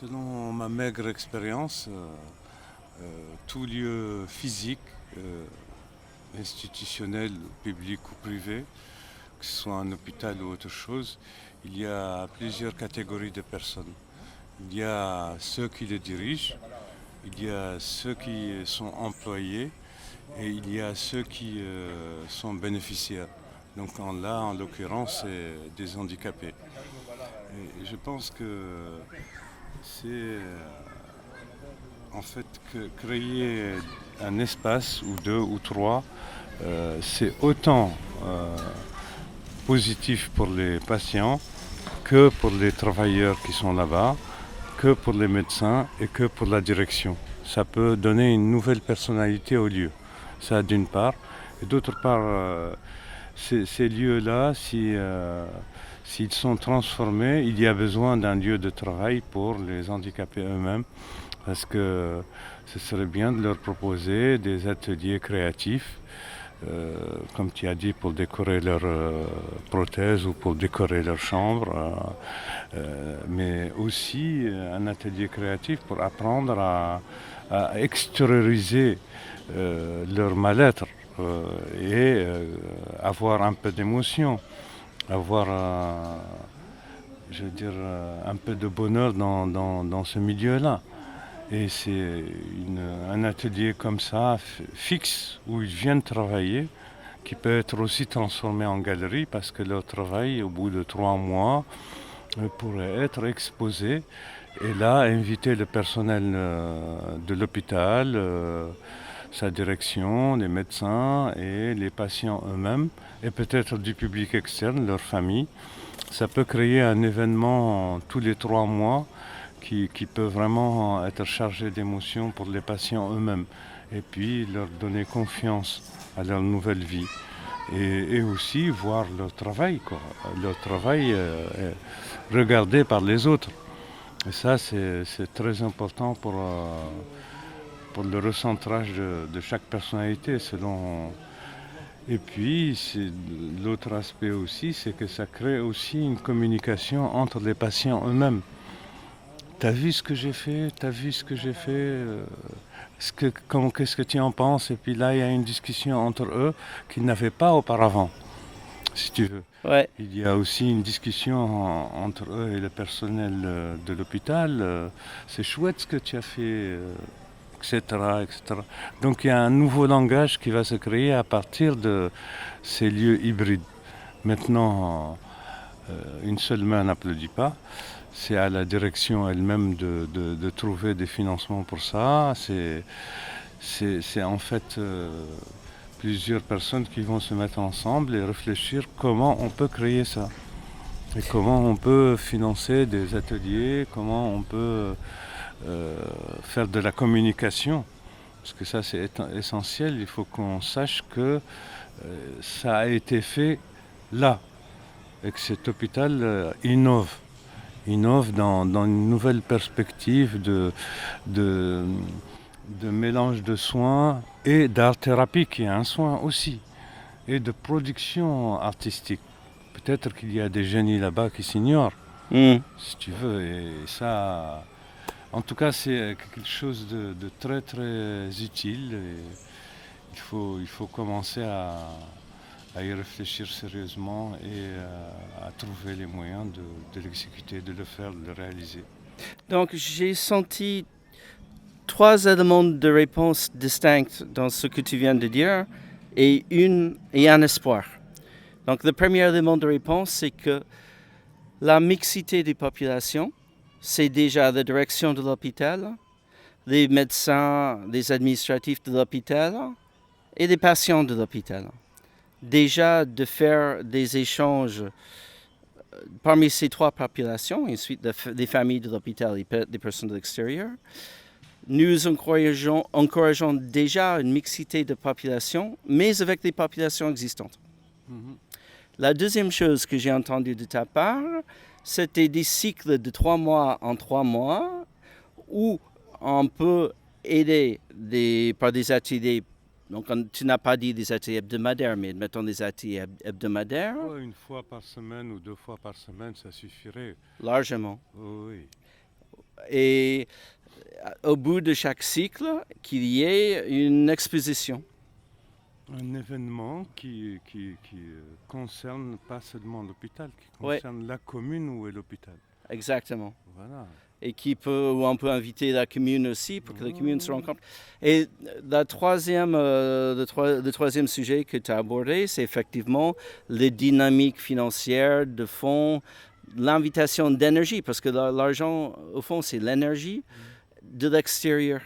Selon ma maigre expérience, tout lieu physique, institutionnel, public ou privé, que ce soit un hôpital ou autre chose, il y a plusieurs catégories de personnes. Il y a ceux qui le dirigent, il y a ceux qui sont employés et il y a ceux qui sont bénéficiaires. Donc là, en l'occurrence, c'est des handicapés. Et je pense que c'est en fait que créer un espace ou deux ou trois, c'est autant positif pour les patients que pour les travailleurs qui sont là-bas, que pour les médecins et que pour la direction. Ça peut donner une nouvelle personnalité au lieu. Ça d'une part. Et d'autre part, ces lieux-là, s'ils sont transformés, il y a besoin d'un lieu de travail pour les handicapés eux-mêmes, parce que ce serait bien de leur proposer des ateliers créatifs, comme tu as dit, pour décorer leurs prothèses ou pour décorer leur chambre, mais aussi un atelier créatif pour apprendre à extérioriser leur mal-être et avoir un peu d'émotion, avoir, je veux dire, un peu de bonheur dans ce milieu-là. Et c'est un atelier comme ça, fixe, où ils viennent travailler, qui peut être aussi transformé en galerie, parce que leur travail, au bout de 3 mois, pourrait être exposé. Et là, inviter le personnel de l'hôpital, sa direction, les médecins et les patients eux-mêmes, et peut-être du public externe, leur famille. Ça peut créer un événement tous les 3 mois qui peut vraiment être chargé d'émotions pour les patients eux-mêmes. Et puis leur donner confiance à leur nouvelle vie. Et aussi voir leur travail, quoi. Leur travail est regardé par les autres. Et ça, c'est très important pour le recentrage de chaque personnalité selon. Et puis, l'autre aspect aussi, c'est que ça crée aussi une communication entre les patients eux-mêmes. T'as vu ce que j'ai fait, t'as vu ce que j'ai fait, qu'est-ce que tu en penses? Et puis là, il y a une discussion entre eux qu'ils n'avaient pas auparavant, si tu veux. Ouais. Il y a aussi une discussion entre eux et le personnel de l'hôpital. C'est chouette ce que tu as fait, etc., etc. Donc il y a un nouveau langage qui va se créer à partir de ces lieux hybrides. Maintenant, une seule main n'applaudit pas. C'est à la direction elle-même de trouver des financements pour ça. C'est en fait plusieurs personnes qui vont se mettre ensemble et réfléchir comment on peut créer ça. Et comment on peut financer des ateliers, comment on peut faire de la communication. Parce que ça c'est essentiel, il faut qu'on sache que ça a été fait là. Et que cet hôpital innove dans une nouvelle perspective de, de mélange de soins et d'art-thérapie qui est un soin aussi, et de production artistique. Peut-être qu'il y a des génies là-bas qui s'ignorent, Mm. si tu veux, et ça, en tout cas, c'est quelque chose de très très utile. Et il faut commencer à y réfléchir sérieusement et à trouver les moyens de l'exécuter, de le faire, de le réaliser. Donc j'ai senti trois éléments de réponse distincts dans ce que tu viens de dire et un espoir. Donc le premier élément de réponse, c'est que la mixité des populations, c'est déjà la direction de l'hôpital, les médecins, les administratifs de l'hôpital et les patients de l'hôpital. Déjà de faire des échanges parmi ces trois populations, et ensuite les familles de l'hôpital et des personnes de l'extérieur, nous encourageons déjà une mixité de population, mais avec les populations existantes. Mhm. La deuxième chose que j'ai entendue de ta part, c'était des cycles de 3 mois en 3 mois, où on peut aider par des ateliers. Donc, tu n'as pas dit des ateliers hebdomadaires, mais mettons des ateliers hebdomadaires. Ouais, une fois par semaine ou 2 fois par semaine, ça suffirait. Largement. Oh, oui. Et au bout de chaque cycle, qu'il y ait une exposition. Un événement qui concerne pas seulement l'hôpital, qui Ouais. concerne la commune où est l'hôpital. Exactement. Voilà. Et où on peut inviter la commune aussi pour que la commune se rencontre. Et le troisième sujet que tu as abordé, c'est effectivement les dynamiques financières de fonds, l'invitation d'énergie, parce que l'argent, au fond, c'est l'énergie de l'extérieur.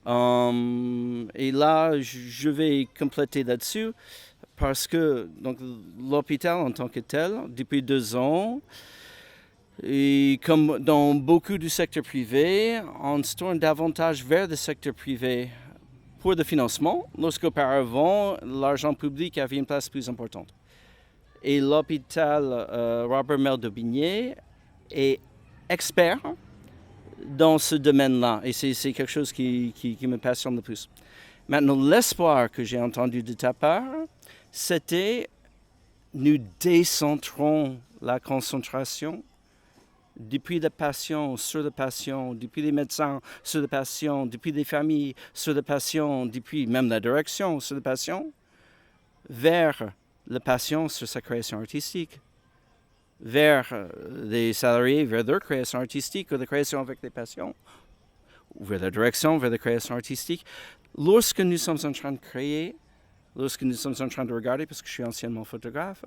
Et là, je vais compléter là-dessus, parce que donc, l'hôpital en tant que tel, depuis 2 ans, et comme dans beaucoup du secteur privé, on se tourne davantage vers le secteur privé pour le financement, lorsqu'auparavant, l'argent public avait une place plus importante. Et l'hôpital Robert Mel d'Aubigné est expert dans ce domaine-là. Et c'est quelque chose qui me passionne le plus. Maintenant, l'espoir que j'ai entendu de ta part, c'était nous décentrons la concentration depuis le patient sur le patient, depuis les médecins sur le patient, depuis les familles sur le patient, depuis même la direction sur le patient, vers le patient sur sa création artistique, vers les salariés, vers leur création artistique ou la création avec les patients, ou vers la direction, vers la création artistique. Lorsque nous sommes en train de créer, lorsque nous sommes en train de regarder, parce que je suis anciennement photographe,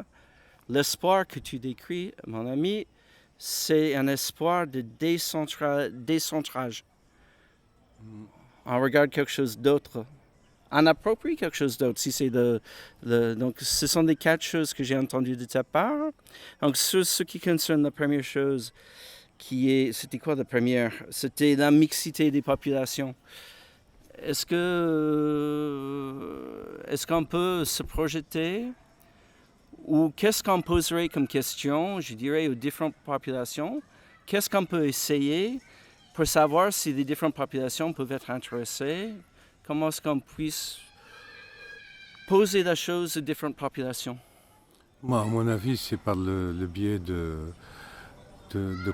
l'espoir que tu décris, mon ami, c'est un espoir de décentrage. On regarde quelque chose d'autre. On approprie quelque chose d'autre. Si c'est donc, ce sont les 4 choses que j'ai entendues de ta part. Donc, sur ce qui concerne la première chose, c'était quoi la première? C'était la mixité des populations. Est-ce qu'on peut se projeter? Ou qu'est-ce qu'on poserait comme question, je dirais, aux différentes populations? Qu'est-ce qu'on peut essayer pour savoir si les différentes populations peuvent être intéressées? Comment est-ce qu'on puisse poser la chose aux différentes populations? Moi, à mon avis, c'est par le biais de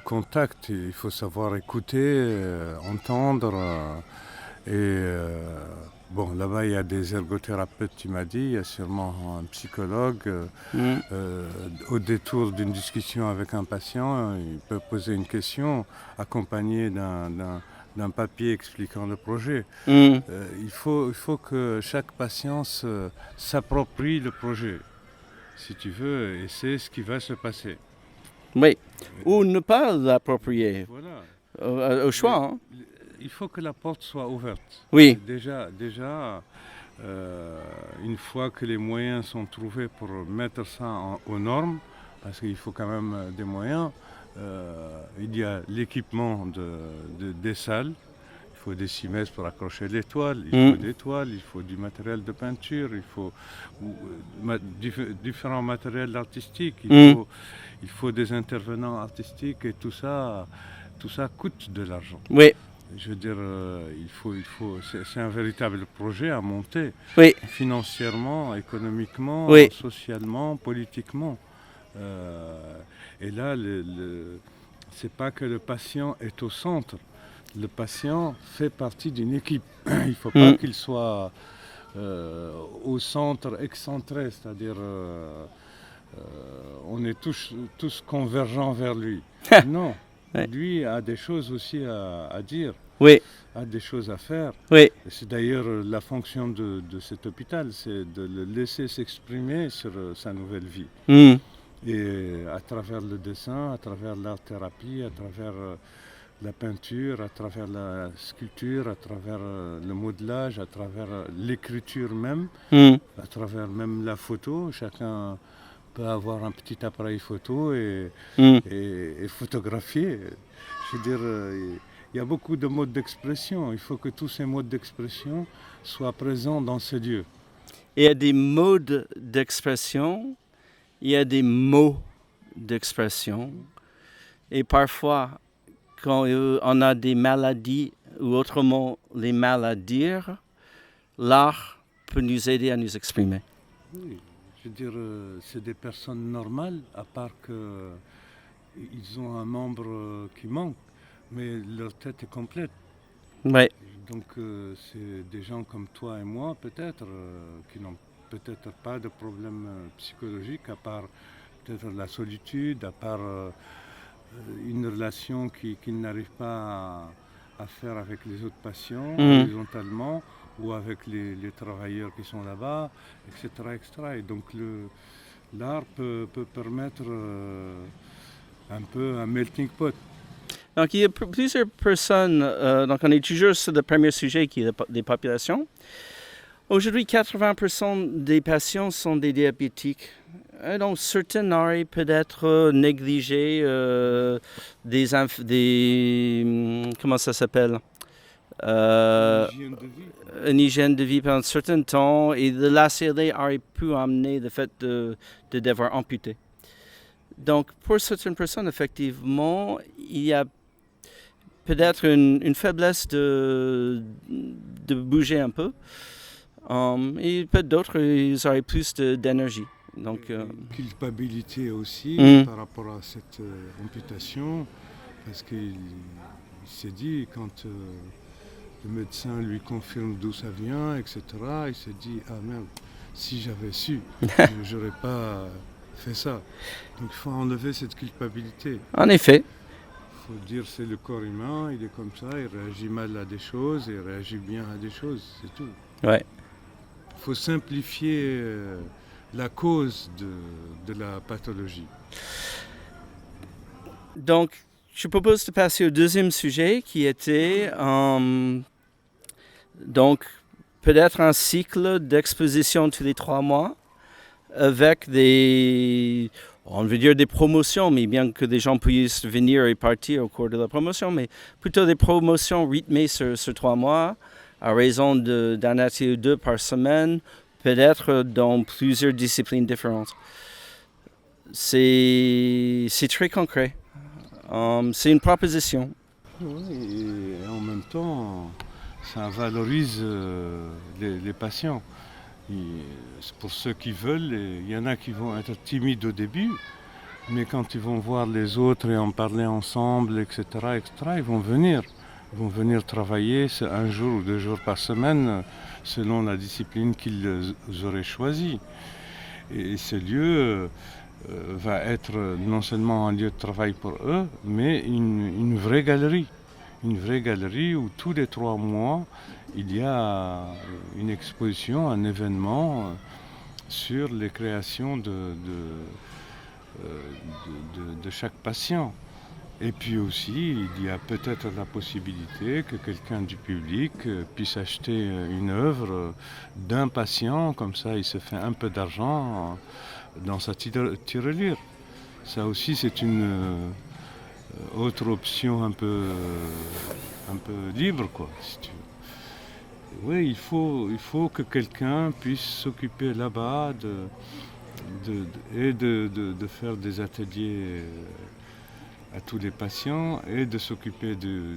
contact. Il faut savoir écouter, entendre. Bon, là-bas, il y a des ergothérapeutes, tu m'as dit, il y a sûrement un psychologue. Au détour d'une discussion avec un patient, il peut poser une question accompagnée d'un papier expliquant le projet. Il faut que chaque patient s'approprie le projet, si tu veux, et c'est ce qui va se passer. Oui, ou ne pas l'approprier, Voilà. au choix. Hein? Il faut que la porte soit ouverte. Oui. Déjà une fois que les moyens sont trouvés pour mettre ça aux normes, parce qu'il faut quand même des moyens, il y a l'équipement des salles, il faut des cimaises pour accrocher les toiles, il faut des toiles, il faut du matériel de peinture, il faut différents matériels artistiques, il faut des intervenants artistiques et tout ça coûte de l'argent. Oui. Je veux dire, c'est un véritable projet à monter, oui. Financièrement, économiquement, oui. Socialement, politiquement. Et là, c'est pas que le patient est au centre. Le patient fait partie d'une équipe. Il ne faut pas qu'il soit au centre excentré, c'est-à-dire on est tous convergents vers lui. Non. Ouais. Lui a des choses aussi à dire, a des choses à faire. Oui. C'est d'ailleurs la fonction de cet hôpital, c'est de le laisser s'exprimer sur sa nouvelle vie. Et à travers le dessin, à travers l'art-thérapie, à travers la peinture, à travers la sculpture, à travers le modelage, à travers l'écriture même, à travers même la photo. Chacun peut avoir un petit appareil photo et photographier. Je veux dire, il y a beaucoup de modes d'expression. Il faut que tous ces modes d'expression soient présents dans ce lieu. Il y a des modes d'expression, il y a des mots d'expression. Et parfois, quand on a des maladies, ou autrement les mal à dire, l'art peut nous aider à nous exprimer. Oui. Je veux dire, c'est des personnes normales, à part qu'ils ont un membre qui manque. mais leur tête est complète. Ouais. Donc c'est des gens comme toi et moi peut-être qui n'ont peut-être pas de problème psychologique à part peut-être la solitude, à part une relation qu'ils n'arrivent pas à faire avec les autres patients Mhm. horizontalement ou avec les travailleurs qui sont là-bas, etc., etc. Et donc l'art peut permettre un peu un melting pot. Donc, il y a plusieurs personnes. Donc, on est toujours sur le premier sujet qui est des populations. Aujourd'hui, 80% des patients sont des diabétiques. Et donc, certains auraient peut-être négligé comment ça s'appelle? L'hygiène de vie. Une hygiène de vie pendant un certain temps et de l'ACLD aurait pu amener le fait de devoir amputer. Donc, pour certaines personnes, effectivement, il y a peut-être une faiblesse de bouger un peu. Et peut-être d'autres, ils auraient plus d'énergie. Donc, culpabilité aussi par rapport à cette amputation, parce qu'il s'est dit, quand le médecin lui confirme d'où ça vient, etc., il s'est dit, ah merde, si j'avais su, je n'aurais pas fait ça. Donc il faut enlever cette culpabilité. En effet. Il faut dire c'est le corps humain, il est comme ça, il réagit mal à des choses et il réagit bien à des choses, c'est tout. Ouais. Il faut simplifier la cause de la pathologie. Donc, je propose de passer au deuxième sujet qui était donc peut-être un cycle d'exposition tous les 3 mois avec on veut dire des promotions, mais bien que des gens puissent venir et partir au cours de la promotion, mais plutôt des promotions rythmées sur 3 mois à raison d'un atelier ou 2 par semaine, peut-être dans plusieurs disciplines différentes. C'est très concret. C'est une proposition. Oui, et en même temps, ça valorise les patients. Pour ceux qui veulent, il y en a qui vont être timides au début, mais quand ils vont voir les autres et en parler ensemble, etc., ils vont venir. Ils vont venir travailler 1 jour ou 2 jours par semaine selon la discipline qu'ils auraient choisie. Et ce lieu va être non seulement un lieu de travail pour eux, mais une vraie galerie. Une vraie galerie où tous les 3 mois, il y a une exposition, un événement sur les créations de chaque patient. Et puis aussi, il y a peut-être la possibilité que quelqu'un du public puisse acheter une œuvre d'un patient, comme ça il se fait un peu d'argent dans sa tirelire. Ça aussi, c'est une autre option un peu libre, quoi, si tu veux. Oui, il faut que quelqu'un puisse s'occuper là-bas de faire des ateliers à tous les patients et de s'occuper de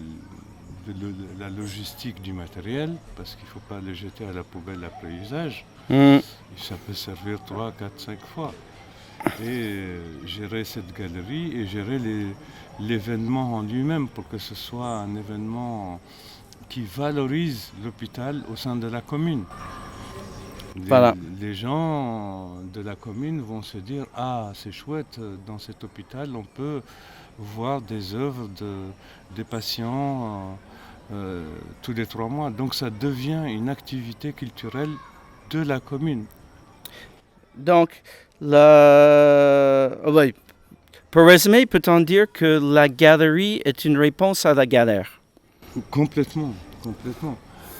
la logistique du matériel, parce qu'il ne faut pas le jeter à la poubelle après usage. Ça peut servir 3, 4, 5 fois. Et gérer cette galerie et gérer l'événement en lui-même pour que ce soit un événement qui valorise l'hôpital au sein de la commune. Voilà. Les gens de la commune vont se dire « Ah, c'est chouette, dans cet hôpital, on peut voir des œuvres des patients tous les 3 mois. » Donc ça devient une activité culturelle de la commune. Donc, pour résumer, peut-on dire que la galerie est une réponse à la galère? Complètement.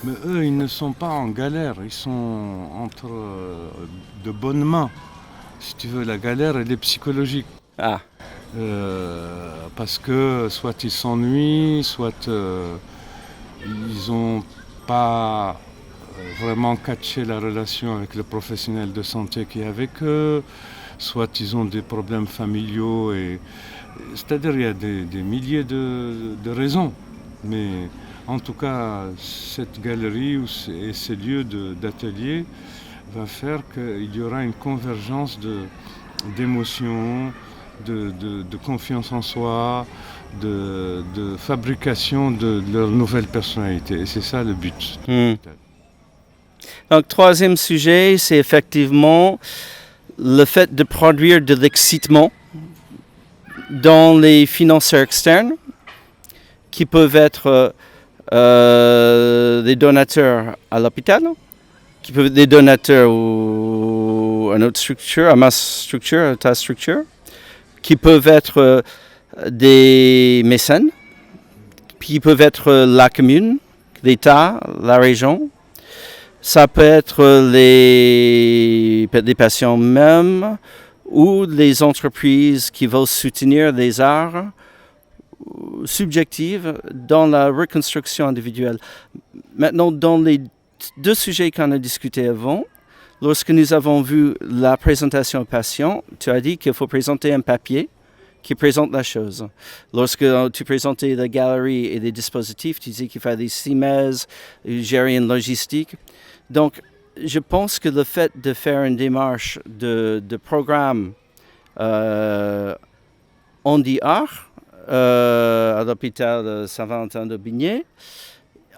Mais eux, ils ne sont pas en galère, ils sont entre de bonnes mains. Si tu veux, la galère, elle est psychologique. Ah. Parce que soit ils s'ennuient, soit ils n'ont pas vraiment catché la relation avec le professionnel de santé qui est avec eux, soit ils ont des problèmes familiaux. C'est-à-dire il y a des milliers de raisons. Mais en tout cas, cette galerie et ces lieux d'atelier va faire qu'il y aura une convergence d'émotions, de confiance en soi, de fabrication de leur nouvelle personnalité. Et c'est ça le but. Donc, troisième sujet, c'est effectivement le fait de produire de l'excitement dans les financeurs externes qui peuvent être des donateurs à l'hôpital, qui peuvent être des donateurs à notre structure, à ma structure, à ta structure, qui peuvent être des mécènes, qui peuvent être la commune, l'État, la région. Ça peut être les patients même ou les entreprises qui veulent soutenir les arts subjectifs dans la reconstruction individuelle. Maintenant, dans les deux sujets qu'on a discutés avant, lorsque nous avons vu la présentation aux patients, tu as dit qu'il faut présenter un papier qui présente la chose. Lorsque tu présentais la galerie et les dispositifs, tu disais qu'il fallait des CIMES, gérer une logistique. Donc, je pense que le fait de faire une démarche de programme on the art à l'hôpital Saint-Valentin-d'Aubigné,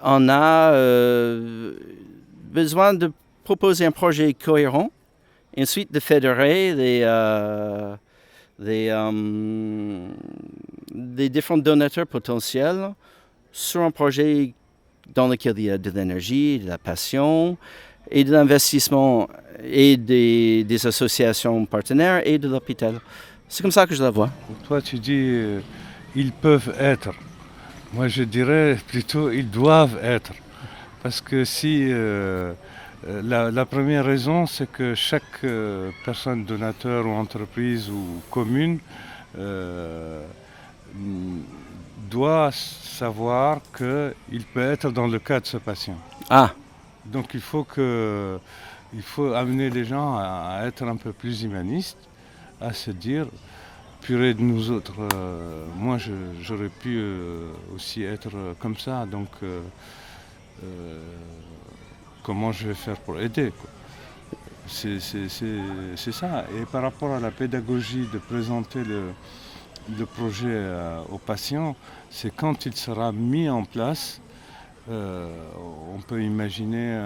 on a besoin de proposer un projet cohérent, et ensuite de fédérer des différents donateurs potentiels sur un projet dans lequel il y a de l'énergie, de la passion et de l'investissement et des associations partenaires et de l'hôpital. C'est comme ça que je la vois. Toi, tu dis ils peuvent être. Moi, je dirais plutôt ils doivent être. Parce que si la première raison, c'est que chaque personne donateur ou entreprise ou commune doit savoir qu'il peut être dans le cas de ce patient. Ah, Donc il faut amener les gens à être un peu plus humanistes, à se dire, purée de nous autres, moi j'aurais pu aussi être comme ça, donc comment je vais faire pour aider, quoi. C'est ça. Et par rapport à la pédagogie de présenter le projet aux patients, c'est quand il sera mis en place, on peut imaginer,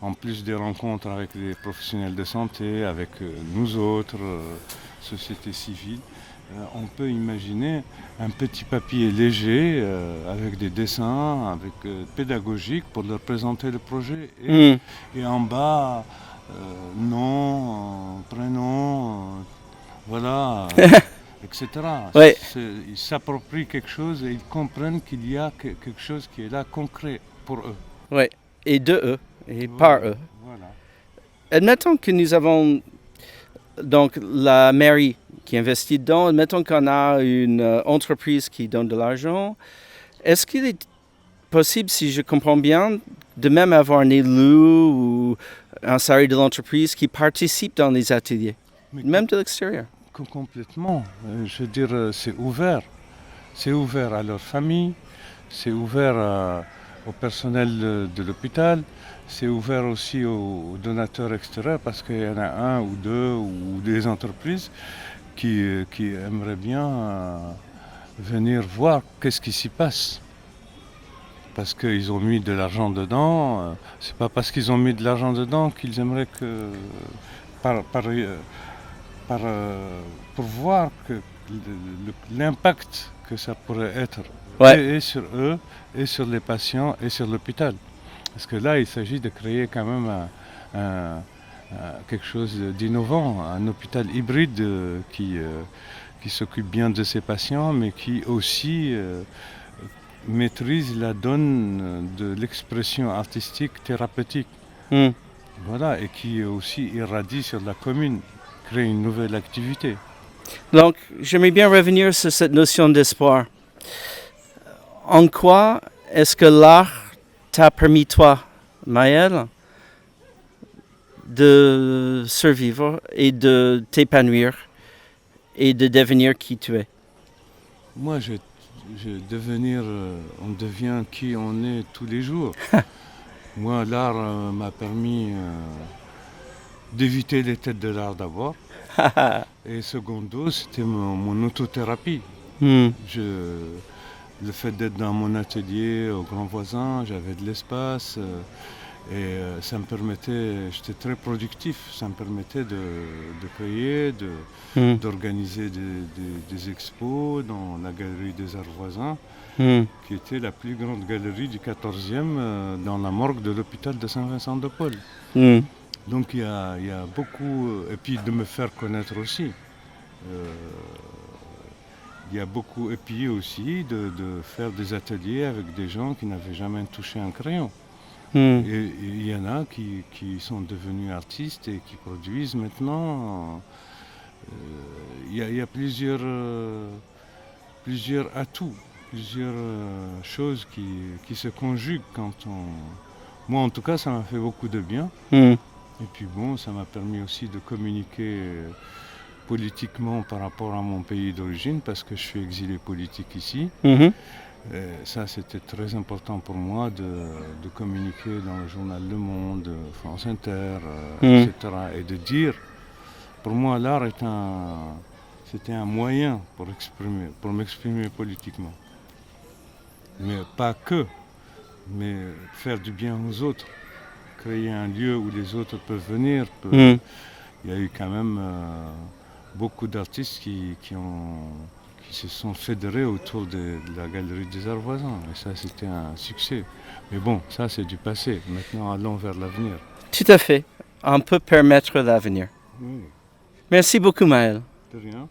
en plus des rencontres avec les professionnels de santé, avec nous autres, société civile, on peut imaginer un petit papier léger avec des dessins, pédagogiques pour leur présenter le projet. Et en bas, nom, prénom, voilà, etc. Ouais. Ils s'approprient quelque chose et ils comprennent qu'il y a quelque chose qui est là concret pour eux. Oui, et de eux, et par eux. Voilà. Admettons que nous avons donc la mairie qui investit dedans, admettons qu'on a une entreprise qui donne de l'argent. Est-ce qu'il est possible, si je comprends bien, de même avoir un élu ou un salarié de l'entreprise qui participe dans les ateliers, même de l'extérieur? Complètement. Je veux dire, c'est ouvert. C'est ouvert à leur famille, c'est ouvert au personnel de l'hôpital, c'est ouvert aussi aux donateurs extérieurs parce qu'il y en a un ou deux ou des entreprises qui aimeraient bien venir voir qu'est-ce qui s'y passe. Parce qu'ils ont mis de l'argent dedans, c'est pas parce qu'ils ont mis de l'argent dedans qu'ils aimeraient que pour voir que l'impact que ça pourrait être et sur eux, et sur les patients, et sur l'hôpital. Parce que là, il s'agit de créer quand même quelque chose d'innovant, un hôpital hybride qui s'occupe bien de ses patients, mais qui aussi maîtrise la donne de l'expression artistique thérapeutique. Voilà, et qui aussi irradie sur la commune, crée une nouvelle activité. Donc, j'aimerais bien revenir sur cette notion d'espoir. En quoi est-ce que l'art t'a permis, toi, Maël, de survivre et de t'épanouir et de devenir qui tu es? Moi, on devient qui on est tous les jours. Moi, l'art m'a permis d'éviter les têtes de l'art d'abord. Et secondo, c'était mon autothérapie. Hmm. Le fait d'être dans mon atelier au Grand Voisin, j'avais de l'espace ça me permettait, j'étais très productif, ça me permettait de créer, Hmm. d'organiser des expos dans la galerie des Arts Voisins, Hmm. qui était la plus grande galerie du 14e dans la morgue de l'hôpital de Saint-Vincent-de-Paul. Hmm. Donc il y a beaucoup, et puis de me faire connaître aussi. Il y a beaucoup, et puis aussi de faire des ateliers avec des gens qui n'avaient jamais touché un crayon. Hmm. Et il y en a qui sont devenus artistes et qui produisent maintenant. Il y a plusieurs atouts, plusieurs choses qui se conjuguent quand on... Moi en tout cas ça m'a fait beaucoup de bien. Hmm. Et puis bon, ça m'a permis aussi de communiquer politiquement par rapport à mon pays d'origine parce que je suis exilé politique ici. Mhm. Ça, c'était très important pour moi de communiquer dans le journal Le Monde, France Inter, etc. Et de dire, pour moi, l'art c'était un moyen pour m'exprimer politiquement. Mais pas que, mais faire du bien aux autres, créer un lieu où les autres peuvent venir. Hmm. Il y a eu quand même beaucoup d'artistes qui se sont fédérés autour de la galerie des Arts Voisins. Et ça, c'était un succès. Mais bon, ça, c'est du passé. Maintenant, allons vers l'avenir. Tout à fait. On peut permettre l'avenir. Oui, Merci beaucoup, Maël. de rien.